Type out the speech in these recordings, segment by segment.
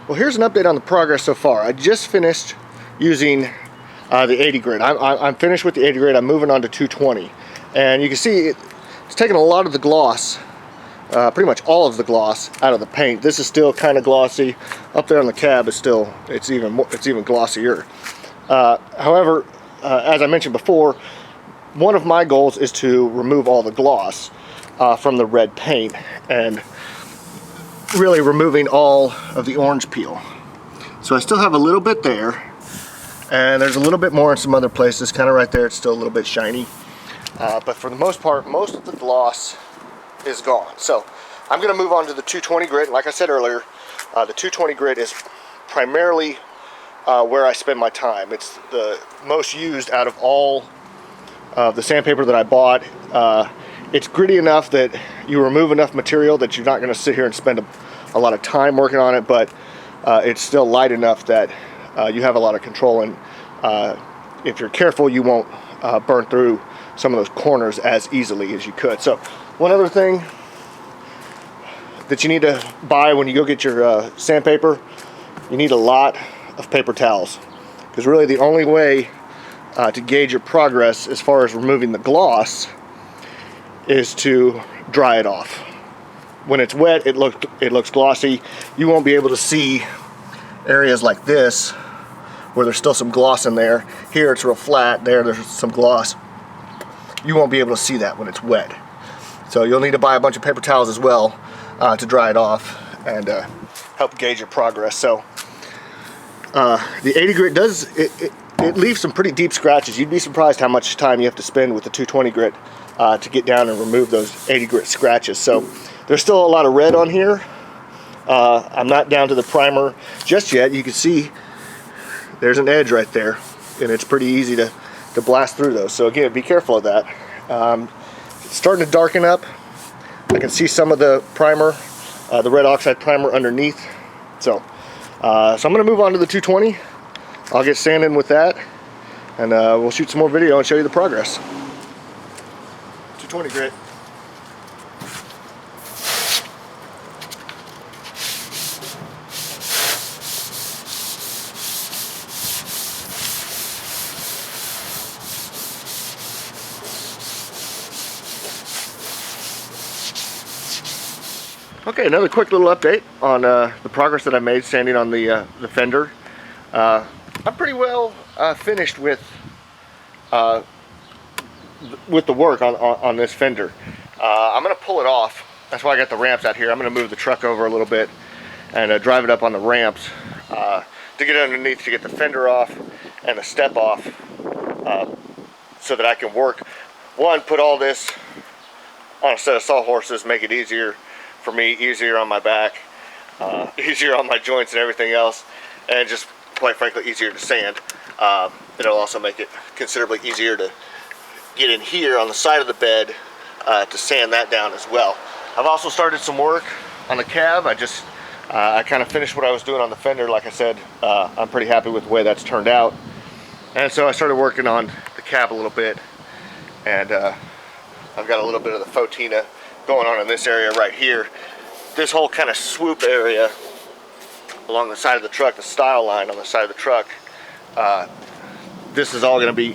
Well, here's an update on the progress so far. I just finished using the 80 grit. I'm finished with the 80 grit. I'm moving on to 220. And you can see it's taken a lot of the gloss, pretty much all of the gloss out of the paint. This is still kind of glossy. Up there on the cab is still, it's even glossier. However, as I mentioned before, one of my goals is to remove all the gloss from the red paint and really removing all of the orange peel. So I still have a little bit there, and there's a little bit more in some other places. Kind of right there, it's still a little bit shiny. But for the most part, most of the gloss is gone. So I'm going to move on to the 220 grit. And like I said earlier, the 220 grit is primarily where I spend my time. It's the most used out of all of the sandpaper that I bought. It's gritty enough that you remove enough material that you're not going to sit here and spend a lot of time working on it, but it's still light enough that you have a lot of control, and if you're careful, you won't burn through some of those corners as easily as you could. So one other thing that you need to buy when you go get your sandpaper, you need a lot of paper towels, because really the only way to gauge your progress as far as removing the gloss is to dry it off. When it's wet, it looks glossy. You won't be able to see areas like this where there's still some gloss in there. Here it's real flat, there's some gloss. You won't be able to see that when it's wet. So you'll need to buy a bunch of paper towels as well to dry it off and help gauge your progress. So the 80 grit does, it leaves some pretty deep scratches. You'd be surprised how much time you have to spend with the 220 grit to get down and remove those 80 grit scratches. So there's still a lot of red on here. I'm not down to the primer just yet. You can see there's an edge right there, and it's pretty easy to blast through those. So again, be careful of that. It's starting to darken up. I can see some of the primer, the red oxide primer underneath. So I'm going to move on to the 220. I'll get sanding with that, and we'll shoot some more video and show you the progress. 220 grit. Okay, another quick little update on the progress that I made sanding on the fender. I'm pretty well finished with the work on this fender. I'm going to pull it off. That's why I got the ramps out here. I'm going to move the truck over a little bit and drive it up on the ramps to get underneath to get the fender off and the step off so that I can work. One, put all this on a set of sawhorses, make it easier for me, easier on my back, easier on my joints and everything else, and just quite frankly easier to sand. It'll also make it considerably easier to get in here on the side of the bed to sand that down as well. I've also started some work on the cab. I kind of finished what I was doing on the fender. Like I said, I'm pretty happy with the way that's turned out, and so I started working on the cab a little bit, and I've got a little bit of the Fauxtina going on in this area right here. This whole kind of swoop area along the side of the truck, the style line on the side of the truck, this is all going to be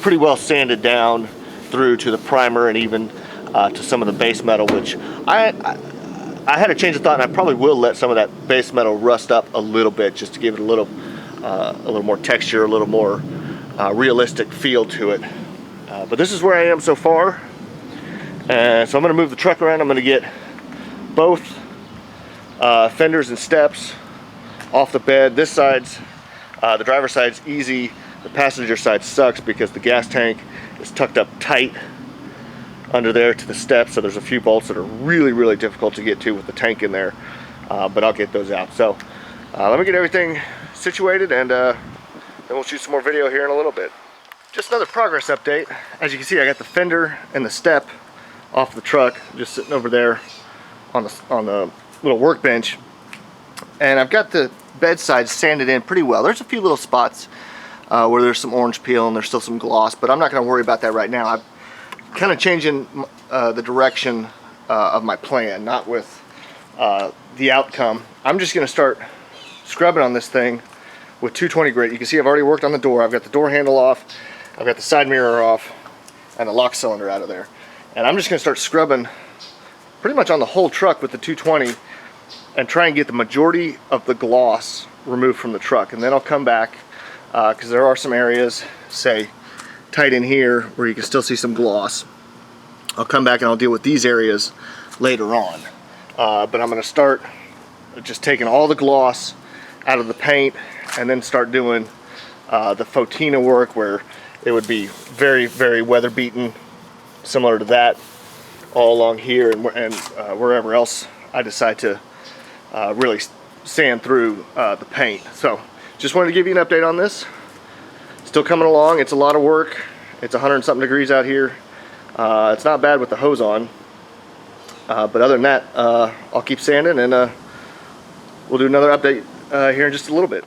pretty well sanded down through to the primer and even to some of the base metal, which I had a change of thought, and I probably will let some of that base metal rust up a little bit just to give it a little more texture, a little more realistic feel to it. But this is where I am so far. And so I'm going to move the truck around. I'm going to get both fenders and steps off the bed. This side's, the driver's side's easy. The passenger side sucks because the gas tank is tucked up tight under there to the steps. So there's a few bolts that are really, really difficult to get to with the tank in there. But I'll get those out. So let me get everything situated, and then we'll shoot some more video here in a little bit. Just another progress update. As you can see, I got the fender and the step off the truck, just sitting over there on the little workbench, and I've got the bedside sanded in pretty well. There's a few little spots where there's some orange peel and there's still some gloss, but I'm not going to worry about that right now. I'm kind of changing the direction of my plan, not with the outcome. I'm just going to start scrubbing on this thing with 220 grit. You can see I've already worked on the door. I've got the door handle off, I've got the side mirror off, and the lock cylinder out of there. And I'm just gonna start scrubbing pretty much on the whole truck with the 220 and try and get the majority of the gloss removed from the truck. And then I'll come back, because there are some areas, say, tight in here where you can still see some gloss. I'll come back and I'll deal with these areas later on. But I'm gonna start just taking all the gloss out of the paint and then start doing the Fauxtina work, where it would be very, very weather beaten, similar to that, all along here and wherever else I decide to really sand through the paint. So just wanted to give you an update on this. Still coming along. It's a lot of work. It's 100-something degrees out here. It's not bad with the hose on, but other than that, I'll keep sanding, and we'll do another update here in just a little bit.